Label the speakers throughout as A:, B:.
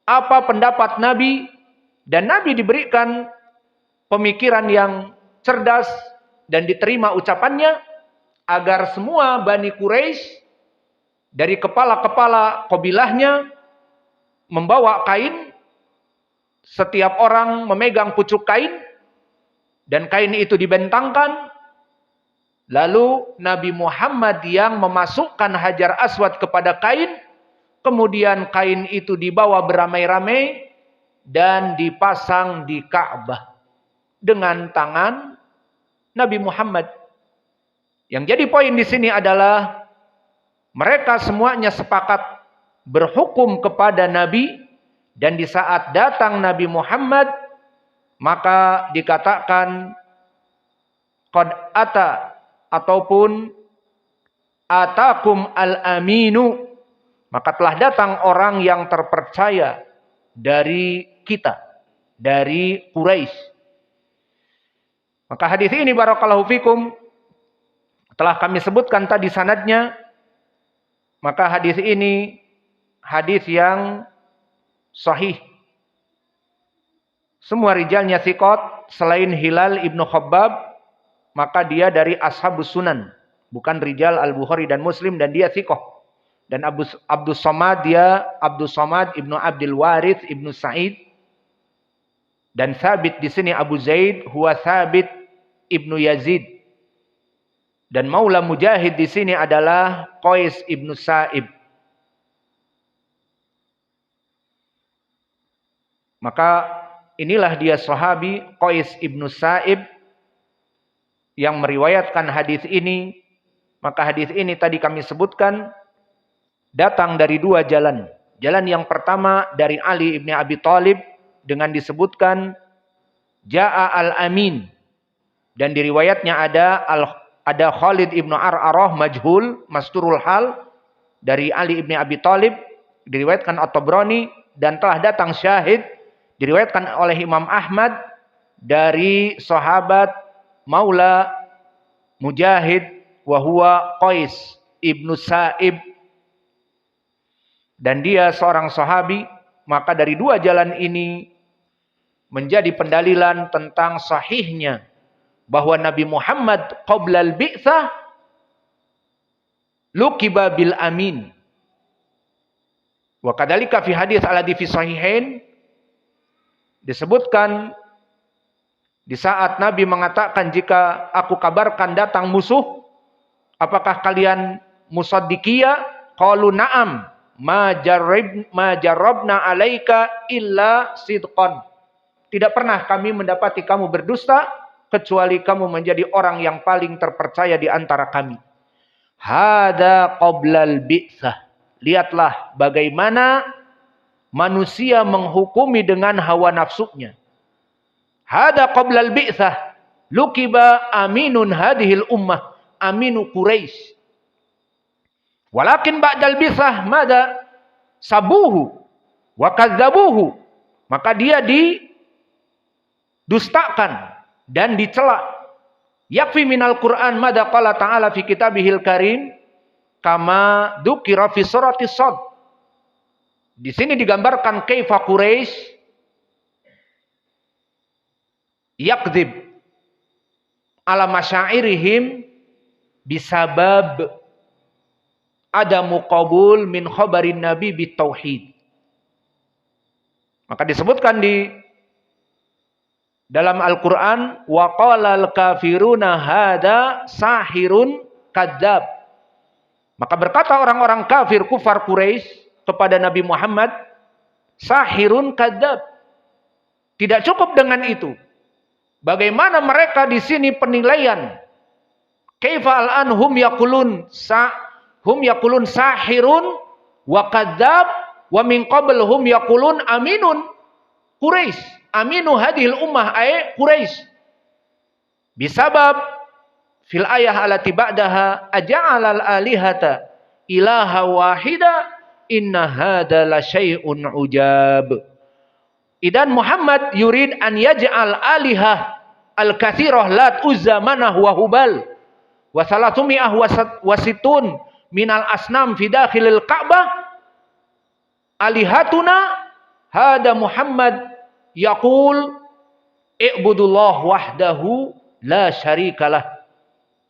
A: apa pendapat Nabi, dan Nabi diberikan pemikiran yang cerdas dan diterima ucapannya, agar semua Bani Quraisy dari kepala-kepala kabilahnya membawa kain, setiap orang memegang pucuk kain, dan kain itu dibentangkan. Lalu Nabi Muhammad yang memasukkan Hajar Aswad kepada kain, kemudian kain itu dibawa beramai-ramai dan dipasang di Ka'bah dengan tangan Nabi Muhammad. Yang jadi poin di sini adalah mereka semuanya sepakat berhukum kepada Nabi, dan di saat datang Nabi Muhammad maka dikatakan qad ata ataupun atakum al-aminu, maka telah datang orang yang terpercaya dari kita, dari Quraisy. Maka hadis ini barakallahu fikum telah kami sebutkan tadi sanadnya. Maka hadis ini hadis yang sahih. Semua rijalnya thiqat selain Hilal ibnu Khabbab, maka dia dari ashabus sunan, bukan rijal Al-Bukhari dan Muslim, dan dia thiqah. Dan Abdus Samad, dia Abdus Samad ibnu Abdul Warith ibnu Sa'id. Dan Thabit di sini Abu Zaid huwa Thabit ibnu Yazid. Dan Maula Mujahid di sini adalah Qais ibnu Sa'ib. Maka inilah dia sahabi Qais ibnu Sa'ib yang meriwayatkan hadis ini. Maka hadis ini tadi kami sebutkan datang dari dua jalan. Jalan yang pertama dari Ali ibn Abi Thalib dengan disebutkan Ja'a al-Amin, dan di riwayatnya ada Khalid ibnu Ar'arah majhul masturul hal dari Ali ibn Abi Thalib, diriwayatkan At-Tabrani, dan telah datang syahid diriwayatkan oleh Imam Ahmad dari sahabat Maula Mujahid wa huwa Qais ibnu Sa'ib, dan dia seorang sahabi. Maka dari dua jalan ini menjadi pendalilan tentang sahihnya bahwa Nabi Muhammad qablal bi'tsah luqiba bil amin. Wa kadzalika fi hadits alladhi fi sahihain disebutkan di saat Nabi mengatakan, jika aku kabarkan datang musuh, apakah kalian musaddiqiyah? Qalu na'am, ma jarrabna alaika illa sidqan. Tidak pernah kami mendapati kamu berdusta kecuali kamu menjadi orang yang paling terpercaya di antara kami. Hada qoblal bi'tsah. Lihatlah bagaimana manusia menghukumi dengan hawa nafsunya. Hada qoblal bi'tsah luqiba aminun hadhil ummah, aminu Quraisy. Walakin ba'dal bi'tsah mada sabuhu wa kadzabuhu. Maka dia didustakan dan dicela. Yakfi minal Qur'an mada qala ta'ala fi kitabihil karim kama dzukira fi surati Sad. Di sini digambarkan kaifa Quraisy yakdzib ala masyairihim bisabab adamu qabul min khabarin nabi bitauhid. Maka disebutkan di dalam Al-Quran, wa qala al-kafiruna hada sahirun kadzab. Maka berkata orang-orang kafir kufar Quraisy kepada Nabi Muhammad, sahirun kadzab. Tidak cukup dengan itu. Bagaimana mereka di sini penilaian? Kaifa al-an hum yaqulun sahirun wa kadzab wa min qabl hum yaqulun aminun Quraisy. Aminu hadhil ummah ay Quraisy. Bisabab fil ayah allati ba'daha aja'alal alihata ilaha wahida inna hadza la syai'un ujab. Idan Muhammad yurid an yaj'al alihah al-katsirah lat uzza manah wa hubal wa salatumi'ah wasitun minal asnam fi dakhilil Ka'bah alihatuna hada Muhammad yaqul i'budullah wahdahu la syarikalah.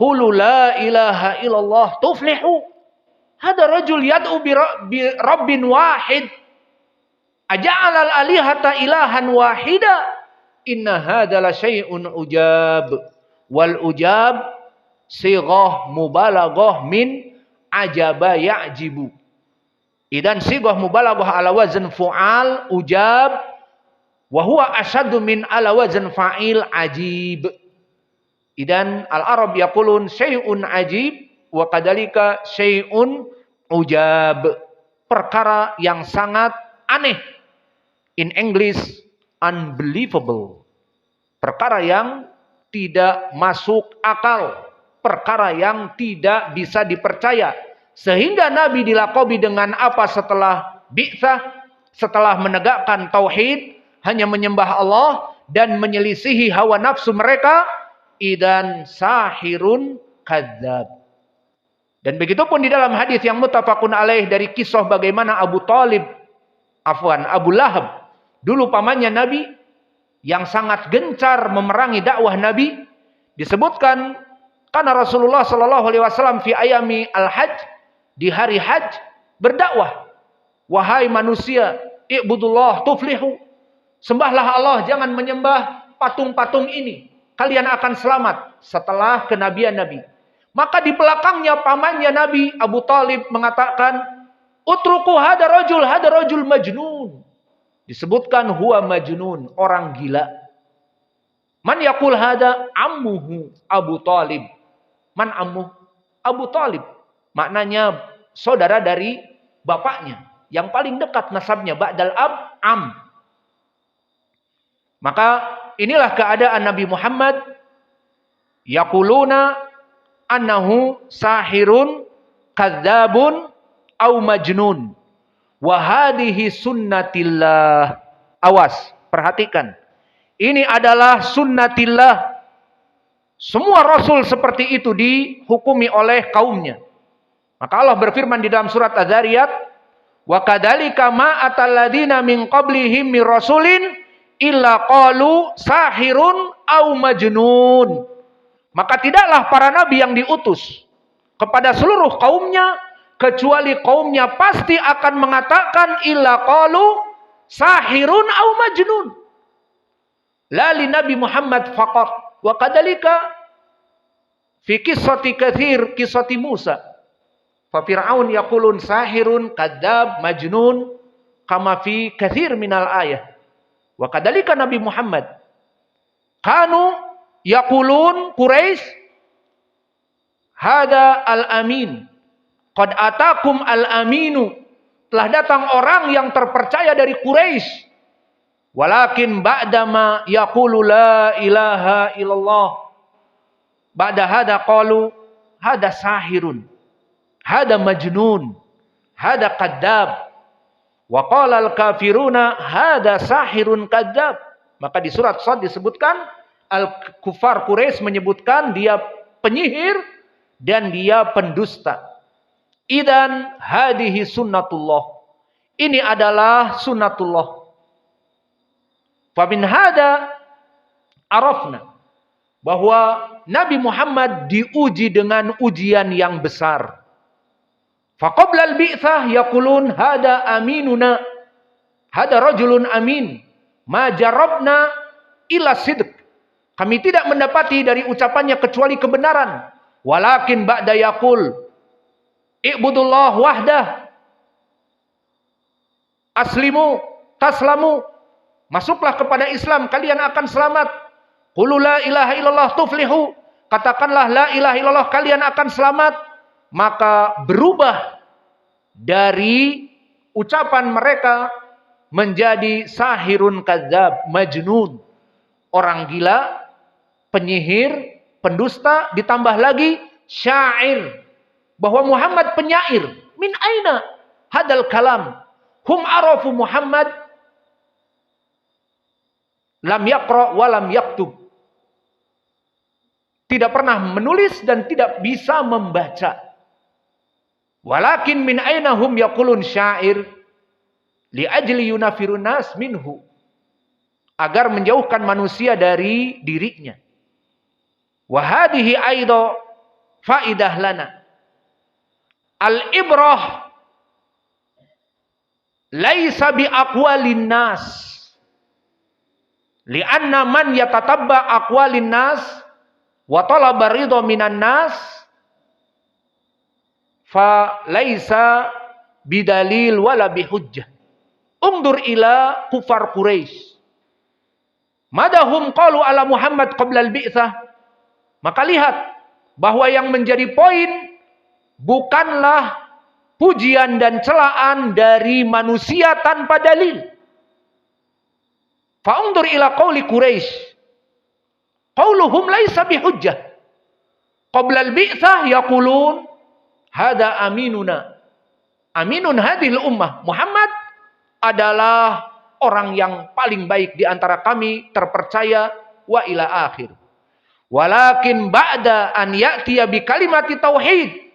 A: Qulu la ilaha illallah tuflihu. Hada rajul yad'u bi rabbin wahid. Aja'alal alihata ilahan wahida. Inna hada la syai'un ujab. Wal ujab sighah mubalaghah min ajaba ya'jibu. Idan sighah mubalaghah ala wazn fu'al ujab wa huwa asyaddu min ala wazn fa'il ajib. Idan al-arab yaqulun syai'un ajib wa kadalika syai'un ujab. Perkara yang sangat aneh. In English unbelievable. Perkara yang tidak masuk akal. Perkara yang tidak bisa dipercaya. Sehingga Nabi dilakobi dengan apa setelah bi'tsah, setelah menegakkan tauhid, hanya menyembah Allah dan menyelisihi hawa nafsu mereka, idan sahirun kadzab. Dan begitu pun di dalam hadis yang muttafaqun alaih dari kisah bagaimana Abu Lahab, dulu pamannya Nabi yang sangat gencar memerangi dakwah Nabi, disebutkan karena Rasulullah sallallahu alaihi wasallam fi ayami al-hajj, di hari haji berdakwah, wahai manusia, i'budullah tuflihu, sembahlah Allah, jangan menyembah patung-patung ini, kalian akan selamat setelah kenabian Nabi. Maka di belakangnya pamannya Nabi Abu Talib mengatakan, utruku hada rajul majnun. Disebutkan huwa majnun, orang gila. Man yaqul hada ammuhu Abu Talib. Man ammuh? Abu Talib. Maknanya saudara dari bapaknya, yang paling dekat nasabnya, ba'dal ab, am. Maka inilah keadaan Nabi Muhammad. Yaquluna annahu sahirun kadzabun au majnun. Wa hadhihi sunnatillah. Awas, perhatikan. Ini adalah sunnatillah. Semua rasul seperti itu dihukumi oleh kaumnya. Maka Allah berfirman di dalam surat Az-Zariyat, wa kadzalika ma atal ladina min qablihim mir rasulin illa qalu sahirun au majnun. Maka tidaklah para nabi yang diutus kepada seluruh kaumnya kecuali kaumnya pasti akan mengatakan illa qalu sahirun au majnun. La li Nabi Muhammad faqat. Wa kadzalika fi qissati katsir qissati Musa. Fa Fir'aun yaqulun sahirun kadzab majnun kama fi katsir minal ayah. Wa kadzalika Nabi Muhammad kanu yaqulun Quraisy hada al-amin. Qad atakum al-aminu. Telah datang orang yang terpercaya dari Quraisy. Walakin ba'dama yaqulu la ilaha illallah. Ba'da hada qalu hada sahirun. Hada majnun. Hada kadzab. Wa qala al-kafiruna hada sahirun kadzab. Maka di surat Shad disebutkan al-kufar Quraisy menyebutkan dia penyihir dan dia pendusta. Idan hadihi sunnatullah. Ini adalah sunnatullah. Fa min hada arafna bahwa Nabi Muhammad diuji dengan ujian yang besar. Fa qabla al-bi'tsah yaqulun hada aminuna. Hada rajulun amin. Ma jarabna illa sidq. Kami tidak mendapati dari ucapannya kecuali kebenaran. Walakin ba'da yaqul i'budullah wahdah. Aslimu taslamu. Masuklah kepada Islam, kalian akan selamat. Qulu la ilaha illallah tuflihu. Katakanlah la ilaha illallah, kalian akan selamat. Maka berubah dari ucapan mereka menjadi sahirun kadzab, majnun, orang gila, penyihir, pendusta, ditambah lagi syair, bahwa Muhammad penyair. Min aina hadal kalam? Hum arafu Muhammad lam yaqra wa lam yaktub. Tidak pernah menulis dan tidak bisa membaca. Walakin min aina hum yaqulun syair. li ajli yunafirun nas minhu, agar menjauhkan manusia dari dirinya. Wa hadhihi aidha faidah lana. Al-ibrah laisa bi aqwalin nas. Lianna man yatatabba aqwalin nas wa talaba ridha minan nas fa laisa bidalil wala bihujjah. Undur ila kufar Quraisy. Madahum qalu ala Muhammad qabla al-bi'tsah. Maka lihat bahwa yang menjadi poin bukanlah pujian dan celaan dari manusia tanpa dalil. Fa'undur ila qawli Quraisy. Qawluhum laisa bihujjah. Qabla al-bi'tsah yaqulun hada aminuna. Aminun hadhil ummah. Muhammad adalah orang yang paling baik di antara kami, terpercaya, wa ila akhir. Walakin ba'da an ya'tiya bi kalimati tauhid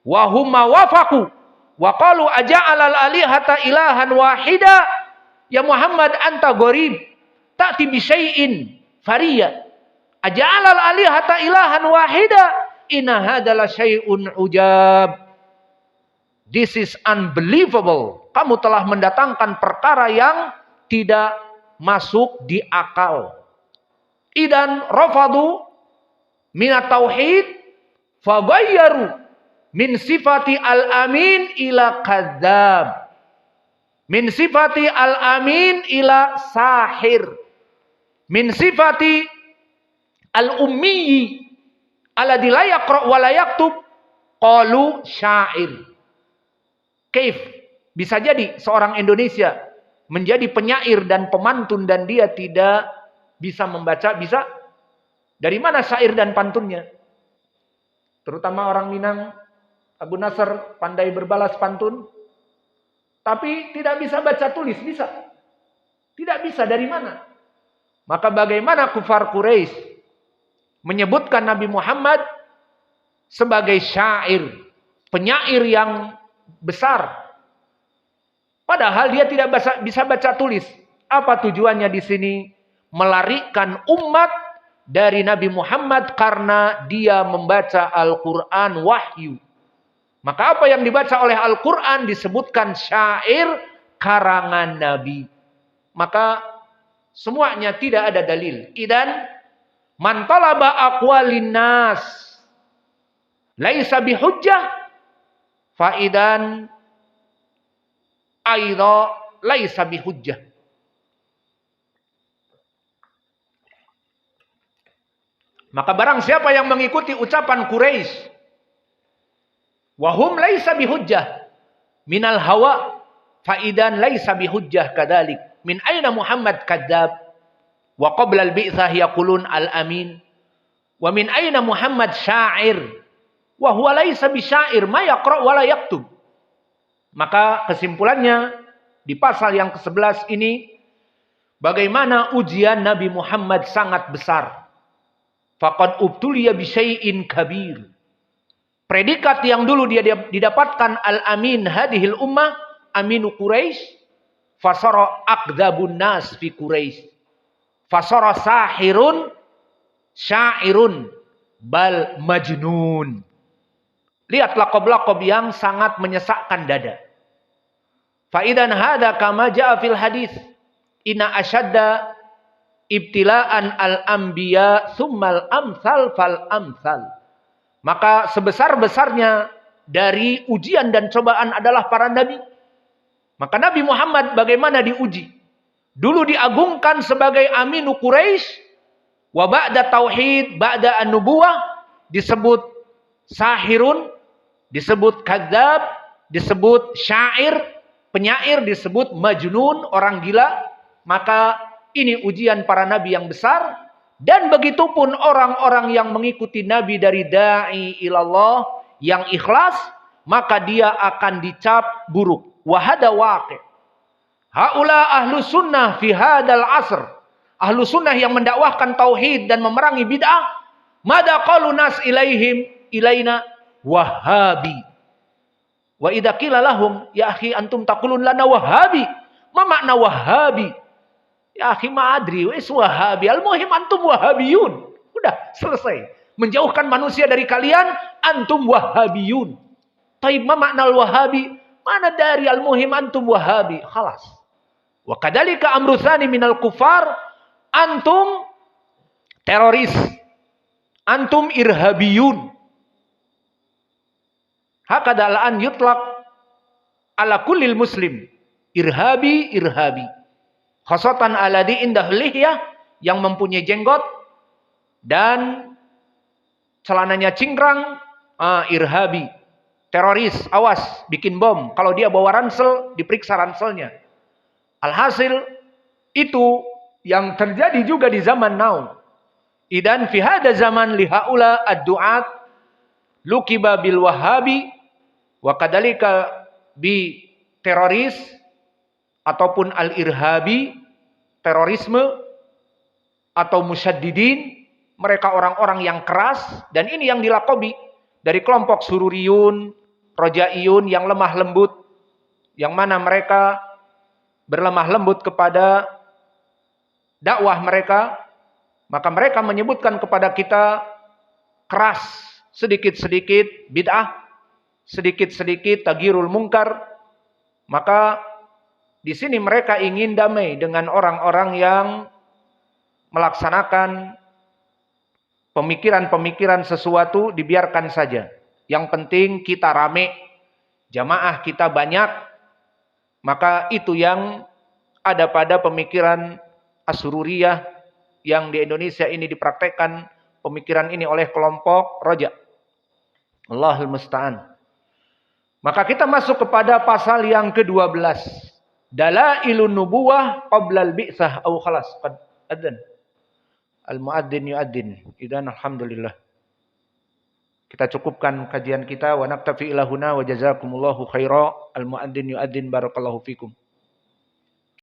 A: wa hum wafaqu wa qalu aja'alal alihata ilahan wahida. Ya Muhammad anta gharib ta'ti bi syai'in fariya. Aja'alal alihata ilahan wahida. Inna hadza syai'un ujab. This is unbelievable. Kamu telah mendatangkan perkara yang tidak masuk di akal. Idan rafadu minat tauhid faghayyaru min sifati al-amin ila kadzab. Min sifati al-amin ila sahir. Min sifati al-ummi alladzi la yaqra wa la yaktub qalu syair. Kaif? Bisa jadi seorang Indonesia menjadi penyair dan pemantun dan dia tidak bisa membaca, bisa? Dari mana syair dan pantunnya? Terutama orang Minang, Abu Nasr pandai berbalas pantun, tapi tidak bisa baca tulis, bisa? Tidak bisa, dari mana? Maka bagaimana kufar Quraisy menyebutkan Nabi Muhammad sebagai syair, penyair yang besar? Padahal dia tidak bisa baca tulis. Apa tujuannya di sini? Melarikan umat dari Nabi Muhammad karena dia membaca Al-Quran wahyu. Maka apa yang dibaca oleh Al-Quran disebutkan syair karangan Nabi. Maka semuanya tidak ada dalil. Idan man talaba aqwalin nas laisa bihujjah fa idan aidha laisa bihujjah. Maka barang siapa yang mengikuti ucapan Quraisy, wahum laisa bihujjah minal hawa faidan laisa bihujjah kadzalik. Min aina Muhammad kadzab wa qabla al-bi'tsah yaqulun al-amin wa min aina Muhammad syair wa huwa laisa bisyair ma yaqra wa la yaktub. Maka kesimpulannya di pasal yang ke-11 ini, bagaimana ujian Nabi Muhammad sangat besar. Faqad ubtuliya bi syai'in kabir. Predikat yang dulu dia didapatkan al-amin hadhil ummah, aminu Quraisy, fasara aqdzabun nas fi Quraisy. Fasara sahirun syairun bal majnun. Lihat laqab-laqab yang sangat menyesakkan dada. Faidan hada kama jaa fil hadis, inna asyadda ibtilaan al-anbiya summal amsal fal amsal. Maka sebesar-besarnya dari ujian dan cobaan adalah para nabi. Maka Nabi Muhammad bagaimana diuji? Dulu diagungkan sebagai aminu Quraisy, wa ba'da tauhid, ba'da an-nubuwah disebut sahirun, disebut kadzab, disebut syair, penyair, disebut majnun, orang gila. Maka ini ujian para nabi yang besar. Dan begitupun orang-orang yang mengikuti Nabi dari da'i ilallah yang ikhlas, maka dia akan dicap buruk. Wahada waqi'. Haula ahlu sunnah fi hadal asr. Ahlu sunnah yang mendakwahkan tauhid dan memerangi bid'ah. Mada qalu nas ilaihim ilaina wahabi. Wa idza qila lahum ya akhi antum taqulun lana wahabi. Ma makna Wahabi? Ya akhi ma'adri, wis Wahabi. Al-muhim antum Wahabiyun. Udah, selesai. Menjauhkan manusia dari kalian, antum Wahabiyun. Taib ma makna Wahabi? Mana dari al-muhim antum Wahabi. Khalas. Wa kadzalika amru tsani minal kufar, antum teroris. Antum irhabiyun. Hakada al-an yutlaq ala kullil muslim. Irhabi, irhabi. Khasatan alladhi indah lihyah, yang mempunyai jenggot dan celananya cingkrang, irhabi. Teroris, awas, bikin bom. Kalau dia bawa ransel, diperiksa ranselnya. Alhasil, itu yang terjadi juga di zaman now. Idan fi hada zaman lihaula ad-du'at lukiba bil wahabi wa kadalika bi teroris ataupun al-irhabi, terorisme atau musyaddidin, mereka orang-orang yang keras, dan ini yang dilakobi dari kelompok sururiyun, rojaiyun yang lemah lembut, yang mana mereka berlemah lembut kepada dakwah mereka, maka mereka menyebutkan kepada kita keras, sedikit-sedikit bid'ah, sedikit-sedikit tagirul mungkar. Maka di sini mereka ingin damai dengan orang-orang yang melaksanakan pemikiran-pemikiran sesuatu, dibiarkan saja. Yang penting kita rame, jamaah kita banyak. Maka itu yang ada pada pemikiran Asyururiyah yang di Indonesia ini dipraktekkan pemikiran ini oleh kelompok roja. Allahul musta'an. Maka kita masuk kepada pasal yang ke-12. Dalailun nubuwah qabla al-bi'tsah aw khalas qad adzan. Al-muadzin yuadzin. Idan alhamdulillah. Kita cukupkan kajian kita wa naktafi ila huna wa jazakumullahu khaira. Al-muadzin yuadzin barakallahu fikum.